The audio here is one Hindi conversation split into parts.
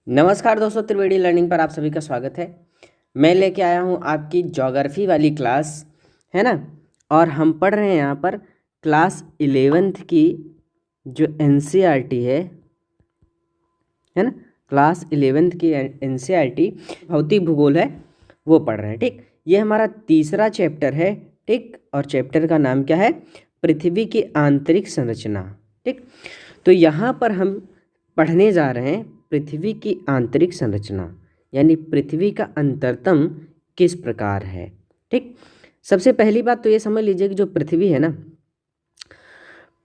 नमस्कार दोस्तों, त्रिवेणी लर्निंग पर आप सभी का स्वागत है। मैं लेके आया हूँ आपकी ज्योग्राफी वाली क्लास, है ना। और हम पढ़ रहे हैं यहाँ पर क्लास 11th की जो एनसीईआरटी है ना। क्लास 11th की एनसीईआरटी भौतिक भूगोल है, वो पढ़ रहे हैं। ठीक, ये हमारा तीसरा चैप्टर है। ठीक, और चैप्टर का नाम क्या है? पृथ्वी की आंतरिक संरचना। ठीक, तो यहाँ पर हम पढ़ने जा रहे हैं पृथ्वी की आंतरिक संरचना, यानी पृथ्वी का अंतरतम किस प्रकार है। ठीक, सबसे पहली बात तो ये समझ लीजिए कि जो पृथ्वी है ना,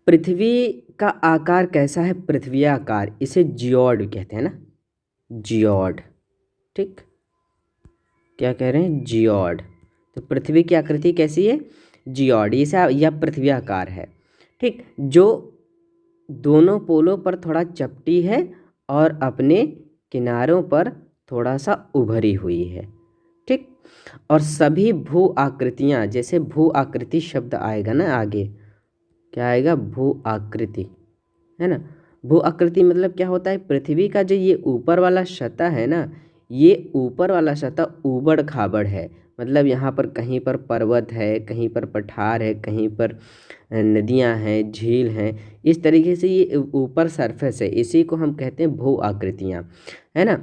पृथ्वी का आकार कैसा है? पृथ्वी आकार, इसे जियोड कहते हैं ना, जियोड। ठीक, क्या कह रहे हैं? जियोड। तो पृथ्वी की आकृति कैसी है? जियोड। इसे यह पृथ्वी आकार है। ठीक, जो दोनों पोलों पर थोड़ा चपटी है और अपने किनारों पर थोड़ा सा उभरी हुई है। ठीक, और सभी भू आकृतियाँ, जैसे भू आकृति शब्द आएगा ना आगे, क्या आएगा? भू आकृति, है ना। भू आकृति मतलब क्या होता है? पृथ्वी का जो ये ऊपर वाला सतह है ना, ये ऊपर वाला सतह ऊबड़ खाबड़ है। मतलब यहाँ पर कहीं पर पर्वत है, कहीं पर पठार है, कहीं पर नदियाँ हैं, झील हैं। इस तरीके से ये ऊपर सरफेस है, इसी को हम कहते हैं भू आकृतियाँ, है ना।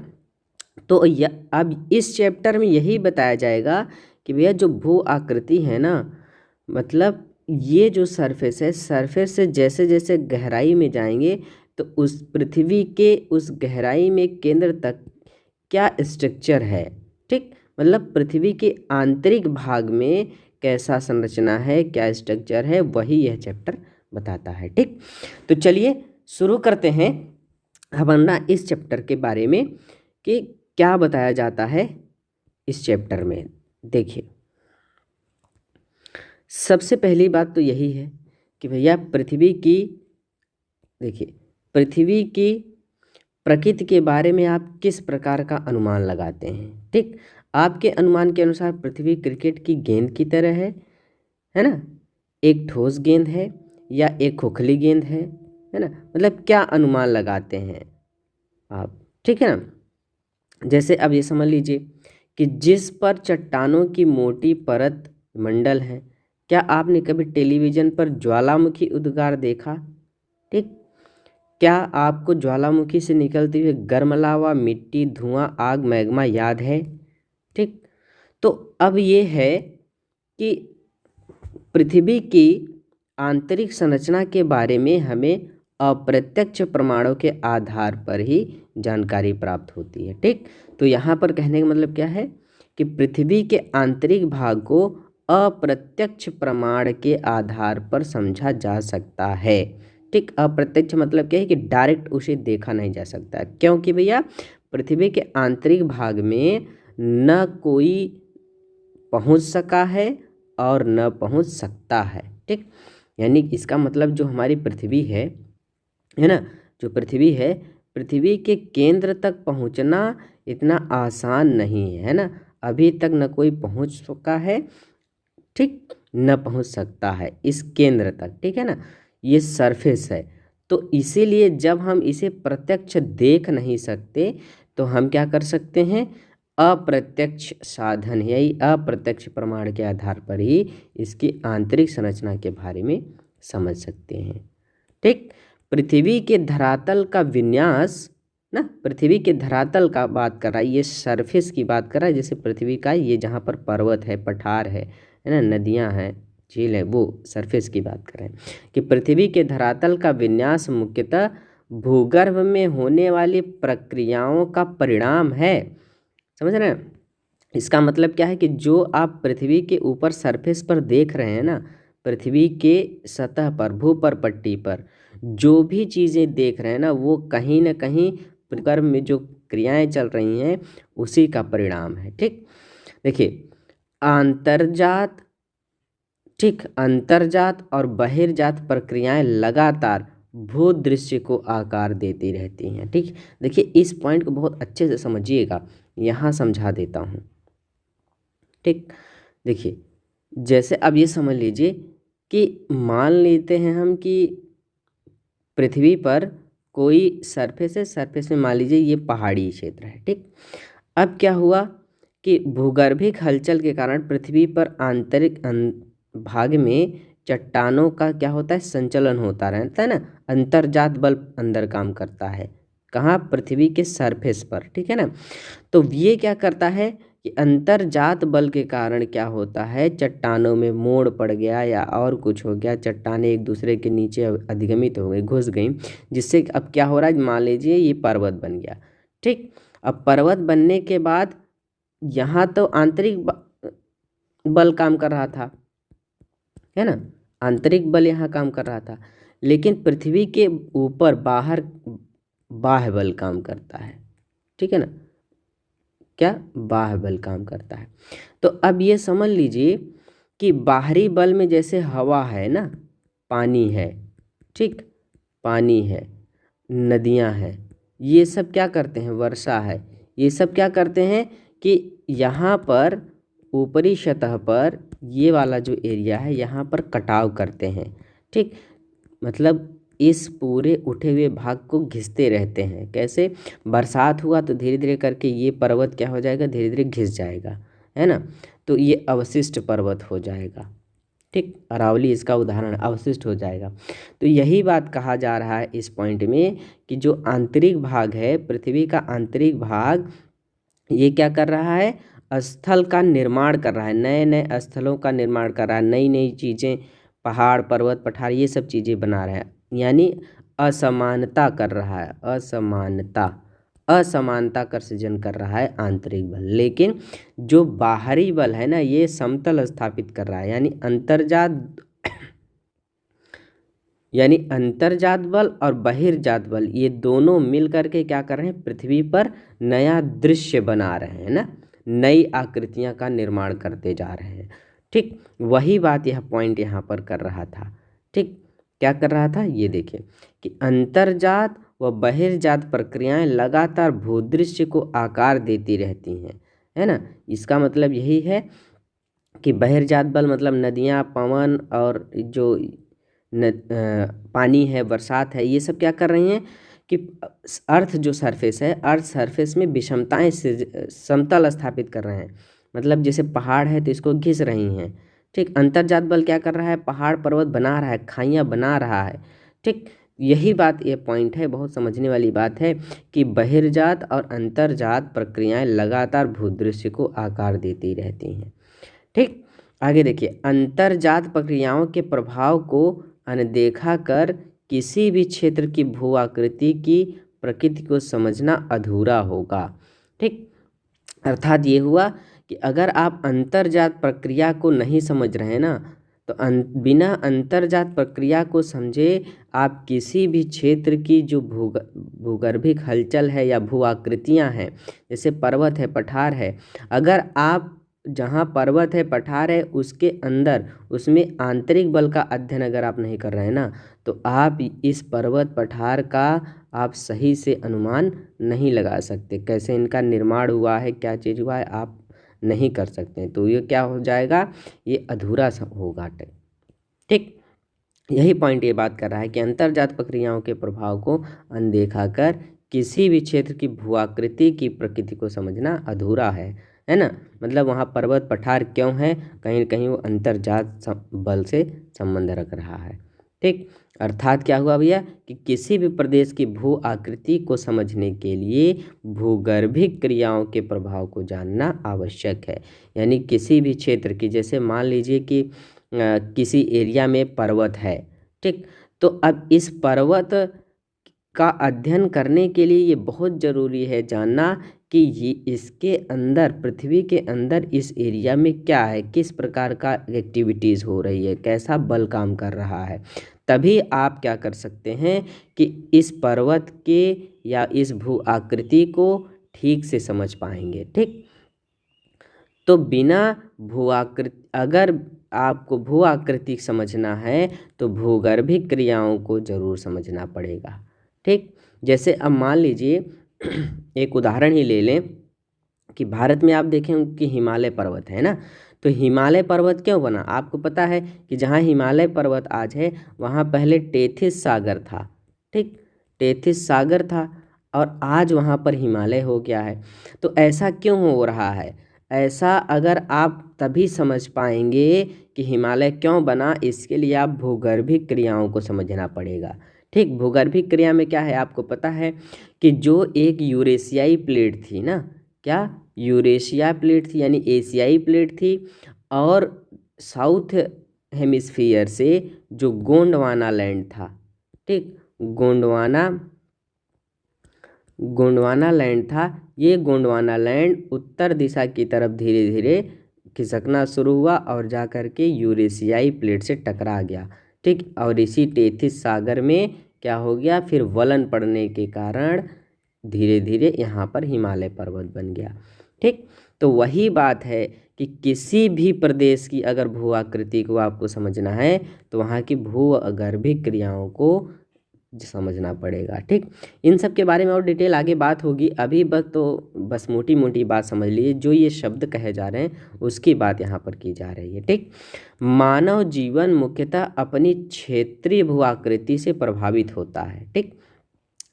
तो अब इस चैप्टर में यही बताया जाएगा कि भैया जो भू आकृति है ना, मतलब ये जो सरफेस है, सरफेस से जैसे जैसे गहराई में जाएंगे तो उस पृथ्वी के उस गहराई में केंद्र तक क्या स्ट्रक्चर है। ठीक, मतलब पृथ्वी के आंतरिक भाग में कैसा संरचना है, क्या स्ट्रक्चर है, वही यह चैप्टर बताता है। ठीक, तो चलिए शुरू करते हैं अपना इस चैप्टर के बारे में कि क्या बताया जाता है इस चैप्टर में। देखिए, सबसे पहली बात तो यही है कि भैया पृथ्वी की प्रकृति के बारे में आप किस प्रकार का अनुमान लगाते हैं। ठीक, आपके अनुमान के अनुसार पृथ्वी क्रिकेट की गेंद की तरह है ना, एक ठोस गेंद है या एक खोखली गेंद है ना। मतलब क्या अनुमान लगाते हैं आप? ठीक है ना। जैसे अब ये समझ लीजिए कि जिस पर चट्टानों की मोटी परत मंडल है, क्या आपने कभी टेलीविज़न पर ज्वालामुखी उद्गार देखा? ठीक, क्या आपको ज्वालामुखी से निकलती हुई गर्म लावा, मिट्टी, धुआं, आग, मैग्मा याद है? ठीक, तो अब ये है कि पृथ्वी की आंतरिक संरचना के बारे में हमें अप्रत्यक्ष प्रमाणों के आधार पर ही जानकारी प्राप्त होती है। ठीक, तो यहाँ पर कहने का मतलब क्या है कि पृथ्वी के आंतरिक भाग को अप्रत्यक्ष प्रमाण के आधार पर समझा जा सकता है। ठीक, अप्रत्यक्ष मतलब क्या है कि डायरेक्ट उसे देखा नहीं जा सकता, क्योंकि भैया पृथ्वी के आंतरिक भाग में न कोई पहुंच सका है और न पहुंच सकता है। ठीक, यानी इसका मतलब जो हमारी पृथ्वी है ना, जो पृथ्वी है, पृथ्वी के केंद्र तक पहुंचना इतना आसान नहीं है ना। अभी तक न कोई पहुंच सका है, ठीक, न पहुंच सकता है इस केंद्र तक। ठीक है ना, ये सरफेस है। तो इसीलिए जब हम इसे प्रत्यक्ष देख नहीं सकते तो हम क्या कर सकते हैं? अप्रत्यक्ष साधन, यही अप्रत्यक्ष प्रमाण के आधार पर ही इसकी आंतरिक संरचना के बारे में समझ सकते हैं। ठीक, पृथ्वी के धरातल का विन्यास ना, पृथ्वी के धरातल का बात कर रहा है, ये सरफेस की बात कर रहा है। जैसे पृथ्वी का ये जहाँ पर पर्वत है, पठार है ना, नदियाँ हैं, झील है, वो सरफेस की बात कर रहे हैं कि पृथ्वी के धरातल का विन्यास मुख्यतः भूगर्भ में होने वाली प्रक्रियाओं का परिणाम है। समझ रहे हैं? इसका मतलब क्या है कि जो आप पृथ्वी के ऊपर सरफेस पर देख रहे हैं ना, पृथ्वी के सतह पर, भूपर पट्टी पर जो भी चीज़ें देख रहे हैं ना, वो कहीं ना कहीं भूगर्भ में जो क्रियाएं चल रही हैं उसी का परिणाम है। ठीक, देखिए, अंतर्जात, ठीक, अंतर्जात और बहिर्जात प्रक्रियाएं लगातार भूदृश्य को आकार देती रहती हैं। ठीक, देखिए इस पॉइंट को बहुत अच्छे से समझिएगा, यहाँ समझा देता हूँ। ठीक, देखिए, जैसे अब ये समझ लीजिए कि मान लेते हैं हम कि पृथ्वी पर कोई सरफेस है, सरफेस में मान लीजिए ये पहाड़ी क्षेत्र है, ठीक। अब क्या हुआ कि भूगर्भिक हलचल के कारण पृथ्वी पर आंतरिक भाग में चट्टानों का क्या होता है, संचलन होता रहता है ना। अंतर्जात बल अंदर काम करता है, कहाँ, पृथ्वी के सरफेस पर, ठीक है ना। तो ये क्या करता है कि अंतर्जात बल के कारण क्या होता है, चट्टानों में मोड़ पड़ गया या और कुछ हो गया, चट्टानें एक दूसरे के नीचे अधिगमित हो गई, घुस गई, जिससे अब क्या हो रहा है, मान लीजिए ये पर्वत बन गया, ठीक। अब पर्वत बनने के बाद यहाँ तो आंतरिक बल काम कर रहा था, है ना, आंतरिक बल यहाँ काम कर रहा था, लेकिन पृथ्वी के ऊपर बाहर बाह्य बल काम करता है, ठीक है ना, क्या, बाह्य बल काम करता है। तो अब ये समझ लीजिए कि बाहरी बल में जैसे हवा है ना, पानी है, ठीक, पानी है, नदियाँ हैं, ये सब क्या करते हैं, वर्षा है, ये सब क्या करते हैं कि यहाँ पर ऊपरी सतह पर ये वाला जो एरिया है यहाँ पर कटाव करते हैं, ठीक। मतलब इस पूरे उठे हुए भाग को घिसते रहते हैं। कैसे, बरसात हुआ तो धीरे धीरे करके ये पर्वत क्या हो जाएगा, धीरे धीरे घिस जाएगा, है ना। तो ये अवशिष्ट पर्वत हो जाएगा, ठीक। अरावली इसका उदाहरण, अवशिष्ट हो जाएगा। तो यही बात कहा जा रहा है इस पॉइंट में कि जो आंतरिक भाग है, पृथ्वी का आंतरिक भाग, ये क्या कर रहा है, स्थल का निर्माण कर रहा है, नए नए स्थलों का निर्माण कर रहा है, नई नई चीज़ें, पहाड़, पर्वत, पठार, ये सब चीज़ें बना रहा है, यानी असमानता कर रहा है, असमानता का सृजन कर रहा है आंतरिक बल। लेकिन जो बाहरी बल है ना, ये समतल स्थापित कर रहा है, यानी अंतर्जात बल और बहिर्जात बल, ये दोनों मिल करके क्या कर रहे हैं, पृथ्वी पर नया दृश्य बना रहे हैं ना, नई आकृतियां का निर्माण करते जा रहे हैं, ठीक। वही बात यह पॉइंट यहाँ पर कर रहा था, ठीक। क्या कर रहा था, ये देखिए कि अंतर्जात व बहिर्जात प्रक्रियाएं लगातार भूदृश्य को आकार देती रहती हैं, है ना। इसका मतलब यही है कि बहिर्जात बल मतलब नदियाँ, पवन और जो पानी है, बरसात है, ये सब क्या कर रही हैं कि अर्थ जो सरफेस है, अर्थ सरफेस में विषमताएं से समतल स्थापित कर रहे हैं। मतलब जैसे पहाड़ है तो इसको घिस रही हैं, ठीक। अंतर्जात बल क्या कर रहा है, पहाड़ पर्वत बना रहा है, खाइयाँ बना रहा है, ठीक। यही बात, ये पॉइंट है, बहुत समझने वाली बात है कि बहिर्जात और अंतर्जात प्रक्रियाएं लगातार भूदृश्य को आकार देती रहती हैं, ठीक। आगे देखिए, अंतर्जात प्रक्रियाओं के प्रभाव को अनदेखा कर किसी भी क्षेत्र की भू आकृति की प्रकृति को समझना अधूरा होगा, ठीक। अर्थात ये हुआ कि अगर आप अंतर्जात प्रक्रिया को नहीं समझ रहे हैं ना, तो बिना अंतर्जात प्रक्रिया को समझे आप किसी भी क्षेत्र की जो भूगर्भिक हलचल है या भू आकृतियाँ हैं, जैसे पर्वत है, पठार है, अगर आप जहाँ पर्वत है, पठार है, उसके अंदर उसमें आंतरिक बल का अध्ययन अगर आप नहीं कर रहे हैं ना, तो आप इस पर्वत पठार का आप सही से अनुमान नहीं लगा सकते, कैसे इनका निर्माण हुआ है, क्या चीज़ हुआ है, आप नहीं कर सकते। तो ये क्या हो जाएगा, ये अधूरा होगा, ठीक। यही पॉइंट ये बात कर रहा है कि अंतर्जात प्रक्रियाओं के प्रभाव को अनदेखा कर किसी भी क्षेत्र की भूआकृति की प्रकृति को समझना अधूरा है ना। मतलब वहाँ पर्वत पठार क्यों है, कहीं न कहीं वो अंतर्जात बल से संबंध रख रहा है, ठीक। अर्थात क्या हुआ भैया कि किसी भी प्रदेश की भू आकृति को समझने के लिए भूगर्भिक क्रियाओं के प्रभाव को जानना आवश्यक है। यानी किसी भी क्षेत्र की, जैसे मान लीजिए कि किसी एरिया में पर्वत है, ठीक। तो अब इस पर्वत का अध्ययन करने के लिए ये बहुत ज़रूरी है जानना कि ये इसके अंदर, पृथ्वी के अंदर इस एरिया में क्या है, किस प्रकार का एक्टिविटीज़ हो रही है, कैसा बल काम कर रहा है। तभी आप क्या कर सकते हैं कि इस पर्वत के या इस भू आकृति को ठीक से समझ पाएंगे, ठीक। तो बिना भू आकृति, अगर आपको भू आकृति समझना है तो भूगर्भिक क्रियाओं को ज़रूर समझना पड़ेगा, ठीक। जैसे अब मान लीजिए एक उदाहरण ही ले लें कि भारत में आप देखें कि हिमालय पर्वत है ना, तो हिमालय पर्वत क्यों बना, आपको पता है कि जहाँ हिमालय पर्वत आज है वहाँ पहले टेथिस सागर था, ठीक। टेथिस सागर था और आज वहाँ पर हिमालय हो गया है। तो ऐसा क्यों हो रहा है? ऐसा अगर आप तभी समझ पाएंगे कि हिमालय क्यों बना, इसके लिए आप भूगर्भिक क्रियाओं को समझना पड़ेगा। ठीक, भूगर्भिक क्रिया में क्या है आपको पता है कि जो एक यूरेशियाई प्लेट थी ना, क्या यूरेशिया प्लेट थी यानी एशियाई प्लेट थी, और साउथ हेमिस्फीयर से जो गोंडवाना लैंड था, ठीक, गोंडवाना लैंड था, ये गोंडवाना लैंड उत्तर दिशा की तरफ धीरे धीरे खिसकना शुरू हुआ और जा कर के यूरेशियाई प्लेट से टकरा गया। ठीक, और इसी टेथिस सागर में क्या हो गया, फिर वलन पड़ने के कारण धीरे धीरे यहाँ पर हिमालय पर्वत बन गया। ठीक, तो वही बात है कि किसी भी प्रदेश की अगर भू आकृति को आपको समझना है तो वहाँ की भूगर्भिक क्रियाओं को समझना पड़ेगा। ठीक, इन सब के बारे में और डिटेल आगे बात होगी, अभी बस मोटी मोटी बात समझ लीजिए, जो ये शब्द कहे जा रहे हैं उसकी बात यहाँ पर की जा रही है। ठीक, मानव जीवन मुख्यतः अपनी क्षेत्रीय भू आकृति से प्रभावित होता है। ठीक,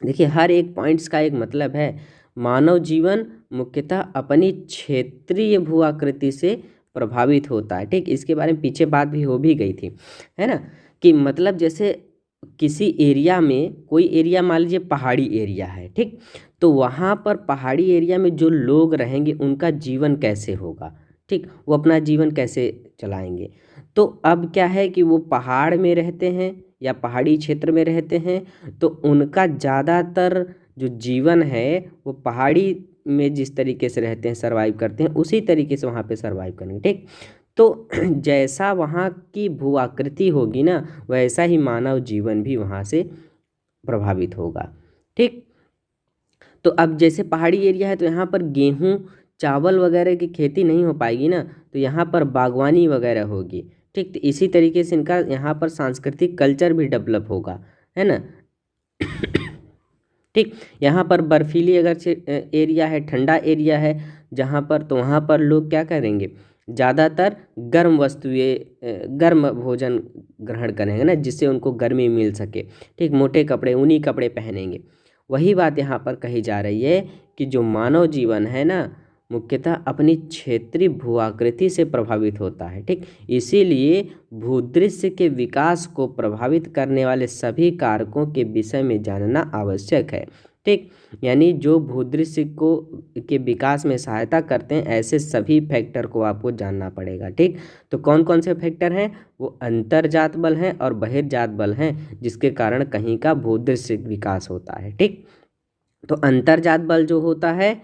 देखिए हर एक पॉइंट्स का एक मतलब है। मानव जीवन मुख्यतः अपनी क्षेत्रीय भू आकृति से प्रभावित होता है। ठीक, इसके बारे में पीछे बात भी हो भी गई थी, है ना, कि मतलब जैसे किसी एरिया में, कोई एरिया मान लीजिए पहाड़ी एरिया है, ठीक, तो वहाँ पर पहाड़ी एरिया में जो लोग रहेंगे उनका जीवन कैसे होगा, ठीक, वो अपना जीवन कैसे चलाएंगे। तो अब क्या है कि वो पहाड़ में रहते हैं या पहाड़ी क्षेत्र में रहते हैं, तो उनका ज़्यादातर जो जीवन है वो पहाड़ी में जिस तरीके से रहते हैं, सर्वाइव करते हैं, उसी तरीके से वहाँ पे सर्वाइव करेंगे। ठीक, तो जैसा वहाँ की भू आकृति होगी ना, वैसा ही मानव जीवन भी वहाँ से प्रभावित होगा। ठीक, तो अब जैसे पहाड़ी एरिया है तो यहाँ पर गेहूँ चावल वगैरह की खेती नहीं हो पाएगी ना, तो यहाँ पर बागवानी वगैरह होगी। ठीक, तो इसी तरीके से इनका यहाँ पर सांस्कृतिक कल्चर भी डेवलप होगा, है ना। ठीक, यहाँ पर बर्फीली अगर एरिया है, ठंडा एरिया है जहाँ पर, तो वहाँ पर लोग क्या करेंगे, ज़्यादातर गर्म वस्तुएं, गर्म भोजन ग्रहण करेंगे ना, जिससे उनको गर्मी मिल सके। ठीक, मोटे कपड़े, ऊनी कपड़े पहनेंगे। वही बात यहाँ पर कही जा रही है कि जो मानव जीवन है ना, मुख्यतः अपनी क्षेत्रीय भू आकृति से प्रभावित होता है। ठीक, इसीलिए भूदृश्य के विकास को प्रभावित करने वाले सभी कारकों के विषय में जानना आवश्यक है। ठीक, यानी जो भूदृश्य को के विकास में सहायता करते हैं, ऐसे सभी फैक्टर को आपको जानना पड़ेगा। ठीक, तो कौन कौन से फैक्टर हैं, वो अंतर्जात बल हैं और बहिर्जात बल हैं, जिसके कारण कहीं का भूदृश्य विकास होता है। ठीक, तो अंतर्जात बल जो होता है,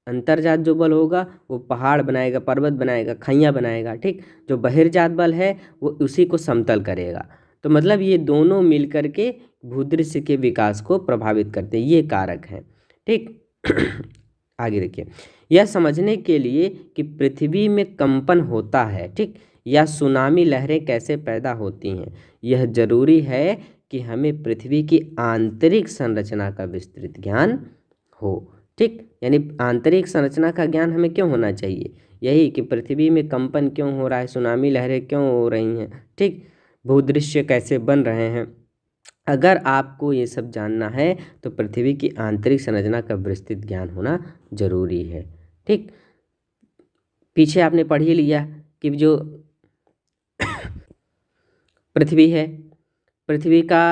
अंतर्जात जो बल होगा वो पहाड़ बनाएगा, पर्वत बनाएगा, खैया बनाएगा। ठीक, जो बहिर्जात बल है वो उसी को समतल करेगा। तो मतलब ये दोनों मिलकर के भूदृश्य के विकास को प्रभावित करते हैं, ये कारक हैं। ठीक, आगे देखिए, यह समझने के लिए कि पृथ्वी में कंपन होता है, ठीक, या सुनामी लहरें कैसे पैदा होती हैं, यह जरूरी है कि हमें पृथ्वी की आंतरिक संरचना का विस्तृत ज्ञान हो। ठीक, यानी आंतरिक संरचना का ज्ञान हमें क्यों होना चाहिए, यही कि पृथ्वी में कंपन क्यों हो रहा है, सुनामी लहरें क्यों हो रही हैं, ठीक, भूदृश्य कैसे बन रहे हैं। अगर आपको ये सब जानना है तो पृथ्वी की आंतरिक संरचना का विस्तृत ज्ञान होना जरूरी है। ठीक, पीछे आपने पढ़ ही लिया कि जो पृथ्वी है, पृथ्वी का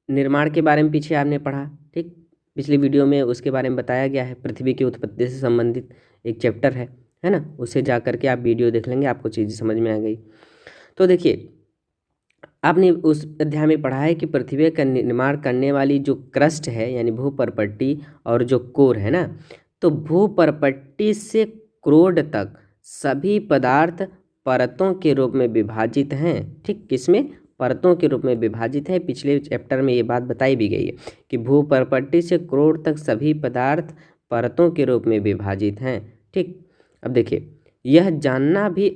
निर्माण के बारे में पीछे आपने पढ़ा। ठीक, पिछली वीडियो में उसके बारे में बताया गया है, पृथ्वी की उत्पत्ति से संबंधित एक चैप्टर है ना, उसे जा करके आप वीडियो देख लेंगे, आपको चीज़ें समझ में आ गई। तो देखिए, आपने उस अध्याय में पढ़ा है कि पृथ्वी का निर्माण करने वाली जो क्रस्ट है यानी भूपर्पट्टी और जो कोर है ना, तो भूपर्पट्टी से क्रोड तक सभी पदार्थ परतों के रूप में विभाजित हैं। ठीक, किसमें, परतों के रूप में विभाजित है। पिछले चैप्टर में ये बात बताई भी गई है कि भूपर्पट्टी से क्रोड तक सभी पदार्थ परतों के रूप में विभाजित हैं। ठीक, अब देखिए, यह जानना भी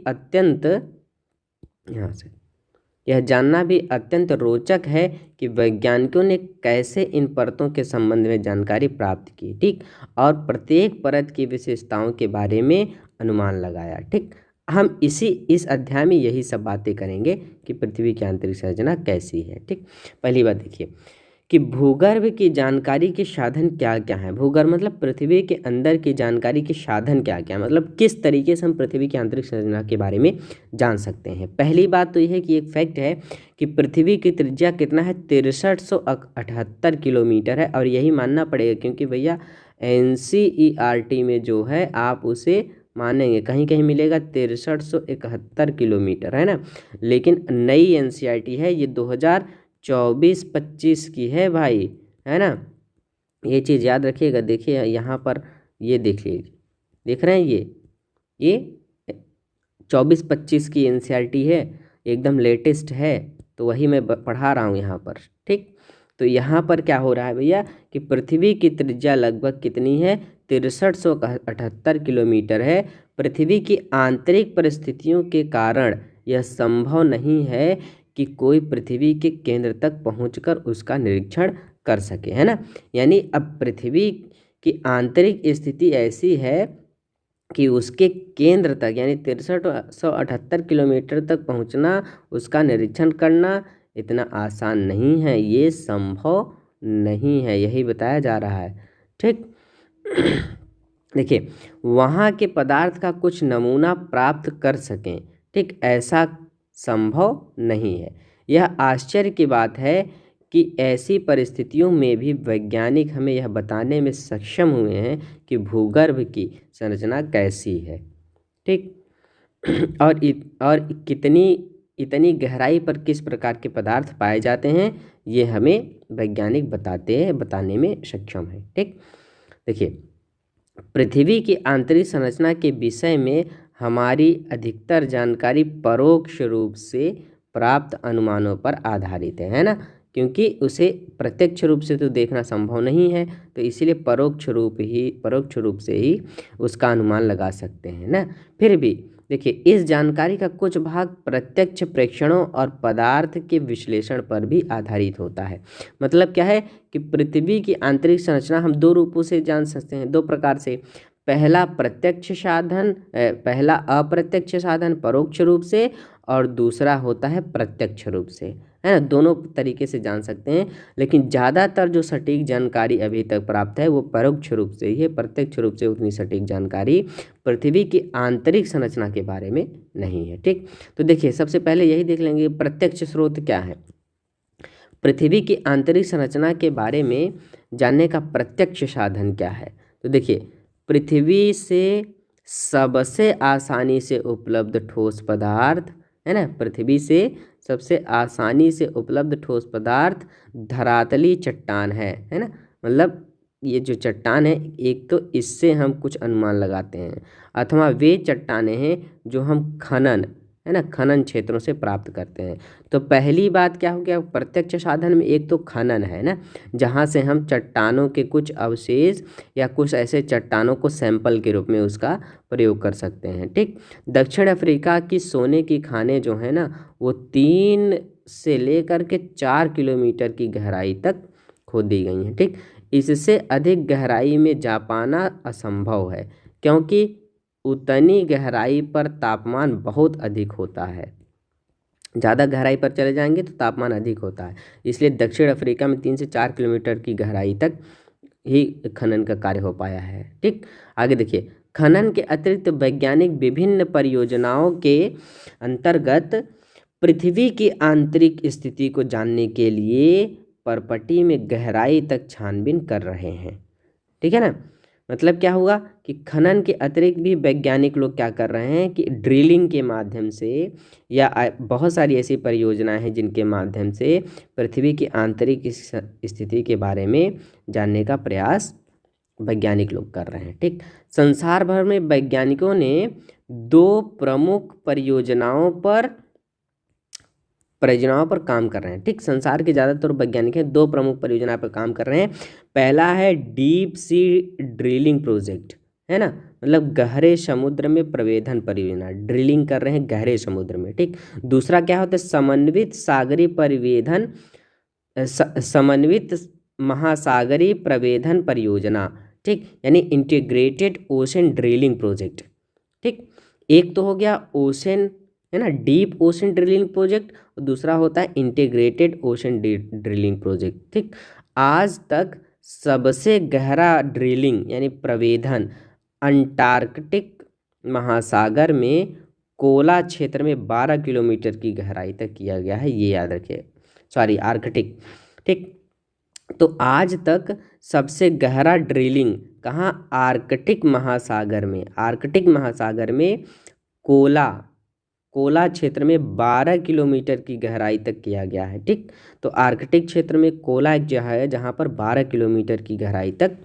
अत्यंत रोचक है कि वैज्ञानिकों ने कैसे इन परतों के संबंध में जानकारी प्राप्त की। ठीक, और प्रत्येक परत की विशेषताओं के बारे में अनुमान लगाया। ठीक, हम इस अध्याय में यही सब बातें करेंगे कि पृथ्वी की आंतरिक संरचना कैसी है। ठीक, पहली बात देखिए कि भूगर्भ की जानकारी के साधन क्या क्या हैं। भूगर्भ मतलब पृथ्वी के अंदर की जानकारी के साधन क्या क्या है, मतलब किस तरीके से हम पृथ्वी की आंतरिक संरचना के बारे में जान सकते हैं। पहली बात तो यह है कि एक फैक्ट है कि पृथ्वी की त्रिज्या कितना है, 6378 किलोमीटर है। और यही मानना पड़ेगा क्योंकि भैया NCERT में जो है आप उसे मानेंगे, कहीं कहीं मिलेगा 6371 किलोमीटर, है ना। लेकिन नई NCERT है, ये 2024-25 की है भाई, है ना। ये चीज़ याद रखिएगा। देखिए यहाँ पर ये देख लीजिए, देख रहे हैं ये 24-25 की NCERT है, एकदम लेटेस्ट है। तो वही मैं पढ़ा रहा हूँ यहाँ पर, ठीक। तो यहाँ पर क्या हो रहा है भैया कि पृथ्वी की त्रिज्या लगभग कितनी है, 6378 किलोमीटर है। पृथ्वी की आंतरिक परिस्थितियों के कारण यह संभव नहीं है कि कोई पृथ्वी के केंद्र तक पहुंचकर उसका निरीक्षण कर सके, है ना। यानी अब पृथ्वी की आंतरिक स्थिति ऐसी है कि उसके केंद्र तक यानी 6378 किलोमीटर तक पहुंचना, उसका निरीक्षण करना इतना आसान नहीं है, ये संभव नहीं है, यही बताया जा रहा है, ठीक। देखिए वहाँ के पदार्थ का कुछ नमूना प्राप्त कर सकें, ठीक, ऐसा संभव नहीं है। यह आश्चर्य की बात है कि ऐसी परिस्थितियों में भी वैज्ञानिक हमें यह बताने में सक्षम हुए हैं कि भूगर्भ की संरचना कैसी है, ठीक। और इतनी गहराई पर किस प्रकार के पदार्थ पाए जाते हैं, ये हमें वैज्ञानिक बताने में सक्षम है, ठीक। देखिए पृथ्वी की आंतरिक संरचना के विषय में हमारी अधिकतर जानकारी परोक्ष रूप से प्राप्त अनुमानों पर आधारित है ना, क्योंकि उसे प्रत्यक्ष रूप से तो देखना संभव नहीं है, तो इसीलिए परोक्ष रूप से ही उसका अनुमान लगा सकते हैं ना। फिर भी देखिए इस जानकारी का कुछ भाग प्रत्यक्ष प्रेक्षणों और पदार्थ के विश्लेषण पर भी आधारित होता है। मतलब क्या है कि पृथ्वी की आंतरिक संरचना हम दो रूपों से जान सकते हैं, दो प्रकार से। पहला अप्रत्यक्ष साधन परोक्ष रूप से, और दूसरा होता है प्रत्यक्ष रूप से, है ना। दोनों तरीके से जान सकते हैं, लेकिन ज़्यादातर जो सटीक जानकारी अभी तक प्राप्त है वो परोक्ष रूप से ही है। प्रत्यक्ष रूप से उतनी सटीक जानकारी पृथ्वी की आंतरिक संरचना के बारे में नहीं है, ठीक। तो देखिए सबसे पहले यही देख लेंगे प्रत्यक्ष स्रोत क्या है। पृथ्वी की आंतरिक संरचना के बारे में जानने का प्रत्यक्ष साधन क्या है। तो देखिए पृथ्वी से सबसे आसानी से उपलब्ध ठोस पदार्थ, है ना, पृथ्वी से सबसे आसानी से उपलब्ध ठोस पदार्थ धरातली चट्टान है ना। मतलब ये जो चट्टान है, एक तो इससे हम कुछ अनुमान लगाते हैं, अथवा वे चट्टानें हैं जो हम खनन क्षेत्रों से प्राप्त करते हैं। तो पहली बात क्या हो गया, प्रत्यक्ष साधन में एक तो खनन है ना, जहाँ से हम चट्टानों के कुछ अवशेष या कुछ ऐसे चट्टानों को सैंपल के रूप में उसका प्रयोग कर सकते हैं, ठीक। दक्षिण अफ्रीका की सोने की खानें जो है ना, वो 3 से लेकर के 4 किलोमीटर की गहराई तक खोदी गई हैं, ठीक। इससे अधिक गहराई में जा पाना असंभव है, क्योंकि उतनी गहराई पर तापमान बहुत अधिक होता है। ज़्यादा गहराई पर चले जाएंगे तो तापमान अधिक होता है, इसलिए दक्षिण अफ्रीका में 3 से 4 किलोमीटर की गहराई तक ही खनन का कार्य हो पाया है, ठीक। आगे देखिए खनन के अतिरिक्त वैज्ञानिक विभिन्न परियोजनाओं के अंतर्गत पृथ्वी की आंतरिक स्थिति को जानने के लिए परपटी में गहराई तक छानबीन कर रहे हैं, ठीक है ना। मतलब क्या हुआ कि खनन के अतिरिक्त भी वैज्ञानिक लोग क्या कर रहे हैं कि ड्रिलिंग के माध्यम से, या बहुत सारी ऐसी परियोजनाएं हैं जिनके माध्यम से पृथ्वी की आंतरिक स्थिति के बारे में जानने का प्रयास वैज्ञानिक लोग कर रहे हैं, ठीक। संसार भर में वैज्ञानिकों ने 2 प्रमुख परियोजनाओं पर काम कर रहे हैं, ठीक। संसार के ज़्यादातर वैज्ञानिक हैं 2 प्रमुख परियोजना पर काम कर रहे हैं। पहला है डीप सी ड्रिलिंग प्रोजेक्ट, है ना, मतलब गहरे समुद्र में प्रवेधन परियोजना, ड्रिलिंग कर रहे हैं गहरे समुद्र में, ठीक। दूसरा क्या होता है समन्वित महासागरीय प्रवेधन परियोजना, ठीक, यानी इंटीग्रेटेड ओशन ड्रिलिंग प्रोजेक्ट, ठीक। एक तो हो गया ओशन, है ना, डीप ओशन ड्रिलिंग प्रोजेक्ट, और दूसरा होता है इंटीग्रेटेड ओशन ड्रिलिंग प्रोजेक्ट। ठीक, आज तक सबसे गहरा ड्रिलिंग यानी प्रवेधन अंटार्कटिक महासागर में कोला क्षेत्र में 12 किलोमीटर की गहराई तक किया गया है, ये याद रखिए। Sorry, Arctic. ठीक, तो आज तक सबसे गहरा ड्रिलिंग कहाँ? आर्कटिक महासागर में। आर्कटिक महासागर में कोला कोला क्षेत्र में 12 किलोमीटर की गहराई तक किया गया है। ठीक, तो आर्कटिक क्षेत्र में कोला एक जगह है जहाँ पर 12 किलोमीटर की गहराई तक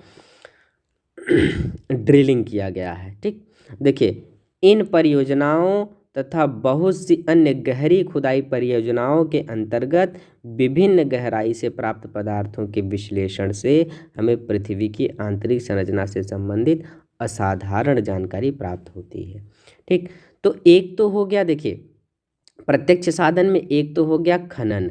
ड्रिलिंग किया गया है। ठीक, देखिए, इन परियोजनाओं तथा बहुत सी अन्य गहरी खुदाई परियोजनाओं के अंतर्गत विभिन्न गहराई से प्राप्त पदार्थों के विश्लेषण से हमें पृथ्वी की आंतरिक संरचना से संबंधित असाधारण जानकारी प्राप्त होती है। ठीक, तो एक तो हो गया, देखिए, प्रत्यक्ष साधन में एक तो हो गया खनन,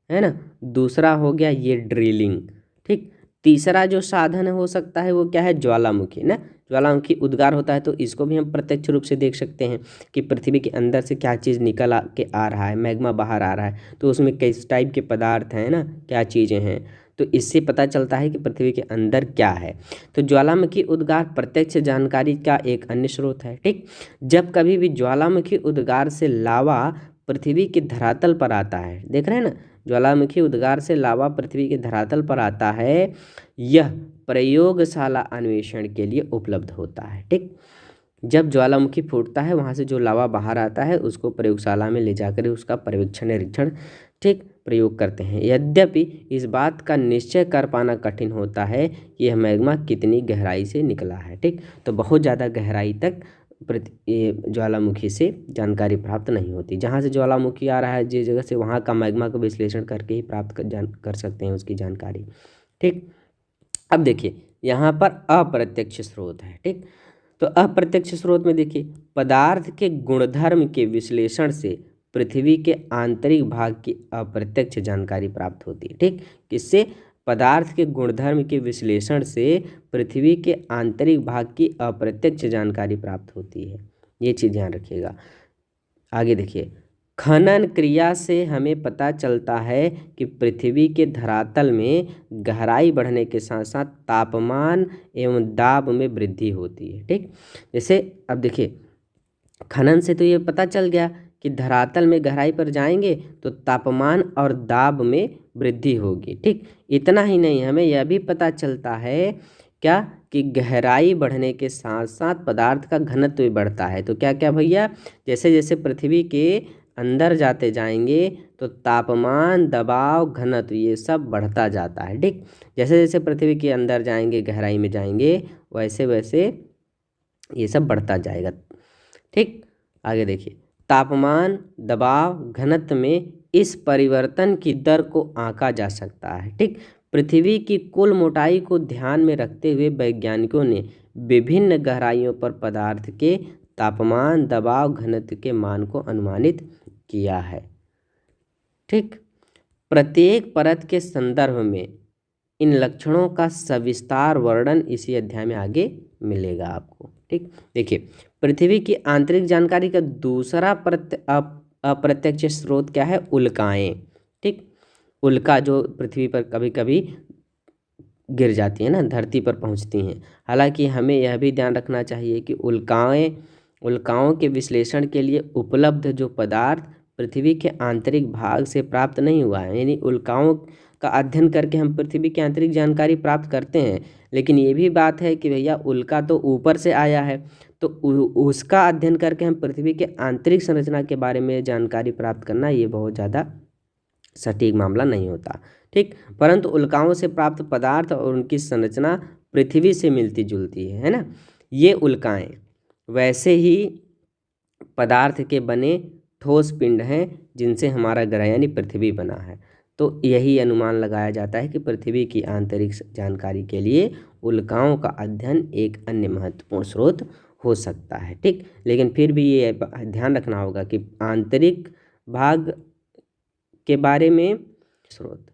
है ना, दूसरा हो गया ये ड्रिलिंग। ठीक, तीसरा जो साधन हो सकता है वो क्या है? ज्वालामुखी ना, ज्वालामुखी उद्गार होता है, तो इसको भी हम प्रत्यक्ष रूप से देख सकते हैं कि पृथ्वी के अंदर से क्या चीज़ निकल के आ रहा है, मैग्मा बाहर आ रहा है, तो उसमें किस टाइप के पदार्थ हैं ना, क्या चीज़ें हैं, तो इससे पता चलता है कि पृथ्वी के अंदर क्या है। तो ज्वालामुखी उद्गार प्रत्यक्ष जानकारी का एक अन्य स्रोत है। ठीक, जब कभी भी ज्वालामुखी उद्गार से लावा पृथ्वी के धरातल पर आता है, देख रहे हैं ना, ज्वालामुखी उद्गार से लावा पृथ्वी के धरातल पर आता है, यह प्रयोगशाला अन्वेषण के लिए उपलब्ध होता है। ठीक, जब ज्वालामुखी फूटता है वहाँ से जो लावा बाहर आता है उसको प्रयोगशाला में ले जाकर उसका पर्यवेक्षण निरीक्षण, ठीक, प्रयोग करते हैं। यद्यपि इस बात का निश्चय कर पाना कठिन होता है कि यह मैग्मा कितनी गहराई से निकला है। ठीक, तो बहुत ज़्यादा गहराई तक ज्वालामुखी से जानकारी प्राप्त नहीं होती। जहाँ से ज्वालामुखी आ रहा है जिस जगह से, वहाँ का मैग्मा का विश्लेषण करके ही प्राप्त कर सकते हैं उसकी जानकारी। ठीक, अब देखिए यहाँ पर अप्रत्यक्ष स्रोत है। ठीक, तो अप्रत्यक्ष स्रोत में देखिए पदार्थ के गुणधर्म के विश्लेषण से पृथ्वी के आंतरिक भाग की अप्रत्यक्ष जानकारी प्राप्त होती है। ठीक, किससे? पदार्थ के गुणधर्म के विश्लेषण से पृथ्वी के आंतरिक भाग की अप्रत्यक्ष जानकारी प्राप्त होती है, ये चीज़ ध्यान रखिएगा। आगे देखिए, खनन क्रिया से हमें पता चलता है कि पृथ्वी के धरातल में गहराई बढ़ने के साथ साथ तापमान एवं दाब में वृद्धि होती है। ठीक, जैसे अब देखिए खनन से तो ये पता चल गया कि धरातल में गहराई पर जाएंगे तो तापमान और दाब में वृद्धि होगी। ठीक, इतना ही नहीं, हमें यह भी पता चलता है क्या कि गहराई बढ़ने के साथ साथ पदार्थ का घनत्व भी बढ़ता है। तो क्या क्या भैया, जैसे जैसे पृथ्वी के अंदर जाते जाएंगे तो तापमान, दबाव, घनत्व ये सब बढ़ता जाता है। ठीक, जैसे जैसे पृथ्वी के अंदर जाएंगे, गहराई में जाएंगे, वैसे वैसे ये सब बढ़ता जाएगा। ठीक, आगे देखिए, तापमान, दबाव, घनत्व में इस परिवर्तन की दर को आंका जा सकता है। ठीक, पृथ्वी की कुल मोटाई को ध्यान में रखते हुए वैज्ञानिकों ने विभिन्न गहराइयों पर पदार्थ के तापमान, दबाव, घनत्व के मान को अनुमानित किया है। ठीक, प्रत्येक परत के संदर्भ में इन लक्षणों का सविस्तार वर्णन इसी अध्याय में आगे मिलेगा आपको। ठीक, देखिए पृथ्वी की आंतरिक जानकारी का दूसरा अप्रत्यक्ष स्रोत क्या है? उल्काएं। ठीक, उल्का जो पृथ्वी पर कभी कभी गिर जाती है ना, धरती पर पहुंचती हैं। हालांकि हमें यह भी ध्यान रखना चाहिए कि उल्काओं के विश्लेषण के लिए उपलब्ध जो पदार्थ पृथ्वी के आंतरिक भाग से प्राप्त नहीं हुआ है, यानी उल्काओं का अध्ययन करके हम पृथ्वी की आंतरिक जानकारी प्राप्त करते हैं, लेकिन ये भी बात है कि भैया उल्का तो ऊपर से आया है, तो उसका अध्ययन करके हम पृथ्वी के आंतरिक संरचना के बारे में जानकारी प्राप्त करना ये बहुत ज़्यादा सटीक मामला नहीं होता। ठीक, परंतु उल्काओं से प्राप्त पदार्थ और उनकी संरचना पृथ्वी से मिलती जुलती है ना। ये उल्काएं वैसे ही पदार्थ के बने ठोस पिंड हैं जिनसे हमारा ग्रह यानी पृथ्वी बना है। तो यही अनुमान लगाया जाता है कि पृथ्वी की आंतरिक जानकारी के लिए उल्काओं का अध्ययन एक अन्य महत्वपूर्ण स्रोत हो सकता है। ठीक, लेकिन फिर भी ये ध्यान रखना होगा कि आंतरिक भाग के बारे में स्रोत।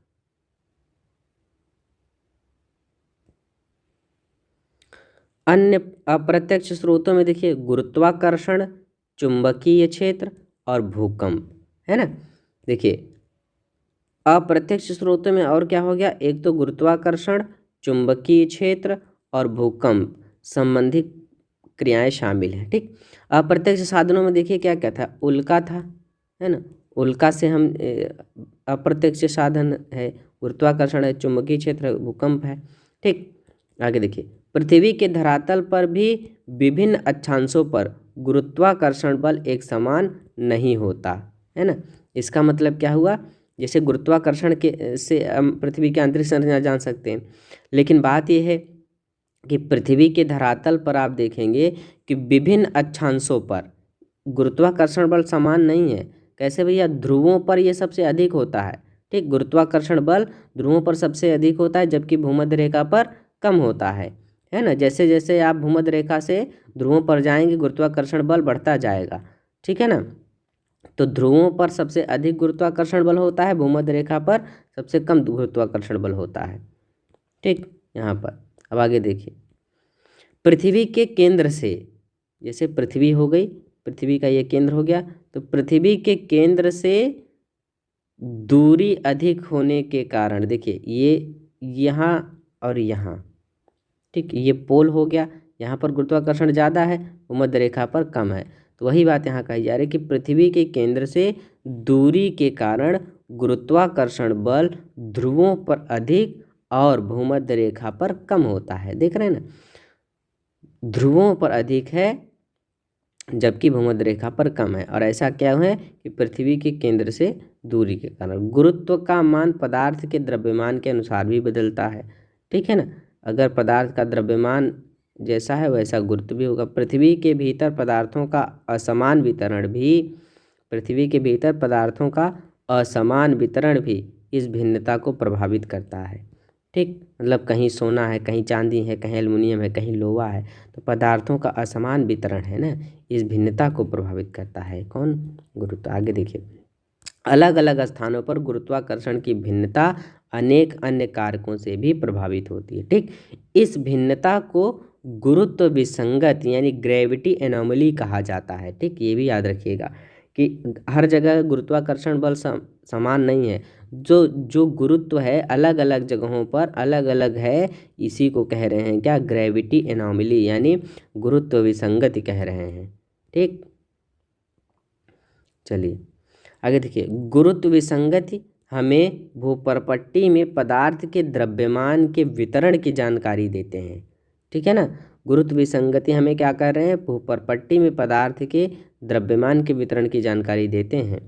अन्य अप्रत्यक्ष स्रोतों में देखिए गुरुत्वाकर्षण, चुंबकीय क्षेत्र और भूकंप, है ना। देखिए अप्रत्यक्ष स्रोतों में और क्या हो गया, एक तो गुरुत्वाकर्षण, चुंबकीय क्षेत्र और भूकंप संबंधी क्रियाएं शामिल हैं। ठीक, अप्रत्यक्ष साधनों में देखिए क्या क्या था, उल्का था, है ना, उल्का से हम अप्रत्यक्ष साधन है, गुरुत्वाकर्षण है, चुंबकीय क्षेत्र, भूकंप है। ठीक, आगे देखिए पृथ्वी के धरातल पर भी विभिन्न अक्षांशों पर गुरुत्वाकर्षण बल एक समान नहीं होता, है ना। इसका मतलब क्या हुआ, जैसे गुरुत्वाकर्षण के से हम पृथ्वी की आंतरिक संरचना जान सकते हैं, लेकिन बात यह है कि पृथ्वी के धरातल पर आप देखेंगे कि विभिन्न अक्षांशों पर गुरुत्वाकर्षण बल समान नहीं है। कैसे भैया, ध्रुवों पर यह सबसे अधिक होता है। ठीक, गुरुत्वाकर्षण बल ध्रुवों पर सबसे अधिक होता है, जबकि भूमध्य रेखा पर कम होता है ना। जैसे जैसे आप भूमध्य रेखा से ध्रुवों पर जाएंगे गुरुत्वाकर्षण बल बढ़ता जाएगा, ठीक है ना। तो ध्रुवों पर सबसे अधिक गुरुत्वाकर्षण बल होता है, भूमध्य रेखा पर सबसे कम गुरुत्वाकर्षण बल होता है। ठीक, यहाँ पर अब आगे देखिए पृथ्वी के केंद्र से, जैसे पृथ्वी हो गई, पृथ्वी का ये केंद्र हो गया, तो पृथ्वी के केंद्र से दूरी अधिक होने के कारण देखिए ये यहाँ और यहाँ, ठीक, ये पोल हो गया, यहाँ पर गुरुत्वाकर्षण ज़्यादा है, भूमध्य रेखा पर कम है। तो वही बात यहाँ कही जा रही है कि पृथ्वी के केंद्र से दूरी के कारण गुरुत्वाकर्षण बल ध्रुवों पर अधिक और भूमध्य रेखा पर कम होता है। देख रहे हैं ना, ध्रुवों पर अधिक है जबकि भूमध्य रेखा पर कम है। और ऐसा क्या है कि पृथ्वी के केंद्र से दूरी के कारण गुरुत्व का मान पदार्थ के द्रव्यमान के अनुसार भी बदलता है, ठीक है ना। अगर पदार्थ का द्रव्यमान जैसा है वैसा गुरुत्व भी होगा। पृथ्वी के भीतर पदार्थों का असमान वितरण भी, पृथ्वी के भीतर पदार्थों का असमान वितरण भी इस भिन्नता को प्रभावित करता है। ठीक, मतलब कहीं सोना है, कहीं चांदी है, कहीं एल्युमिनियम है, कहीं लोहा है, तो पदार्थों का असमान वितरण है ना, इस भिन्नता को प्रभावित करता है कौन, गुरुत्व। आगे देखिए अलग अलग स्थानों पर गुरुत्वाकर्षण की भिन्नता अनेक अन्य कारकों से भी प्रभावित होती है। ठीक, इस भिन्नता को गुरुत्व विसंगत यानी ग्रेविटी एनोमली कहा जाता है। ठीक, ये भी याद रखिएगा कि हर जगह गुरुत्वाकर्षण बल समान नहीं है, जो गुरुत्व है अलग अलग जगहों पर अलग अलग है, इसी को कह रहे हैं क्या, ग्रेविटी एनोमली यानी गुरुत्व विसंगति कह रहे हैं। ठीक, चलिए आगे देखिए गुरुत्व विसंगति हमें भूपर्पट्टी में पदार्थ के द्रव्यमान के वितरण की जानकारी देते हैं, ठीक है ना। गुरुत्व विसंगति हमें क्या कर रहे हैं, भूपर्पट्टी में पदार्थ के द्रव्यमान के वितरण की जानकारी देते हैं।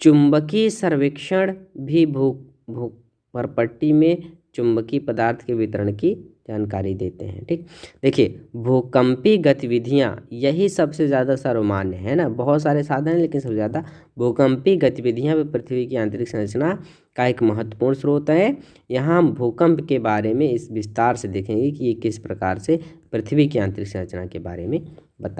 चुंबकीय सर्वेक्षण भी भूपर्पट्टी में चुंबकीय पदार्थ के वितरण की जानकारी देते हैं। ठीक, देखिए भूकंपी गतिविधियां यही सबसे ज़्यादा सर्वमान्य है ना, बहुत सारे साधन हैं लेकिन सबसे ज़्यादा भूकंपी गतिविधियां भी पृथ्वी की आंतरिक संरचना का एक महत्वपूर्ण स्रोत है। यहाँ हम भूकंप के बारे में इस विस्तार से देखेंगे कि ये किस प्रकार से पृथ्वी की आंतरिक संरचना के बारे में बता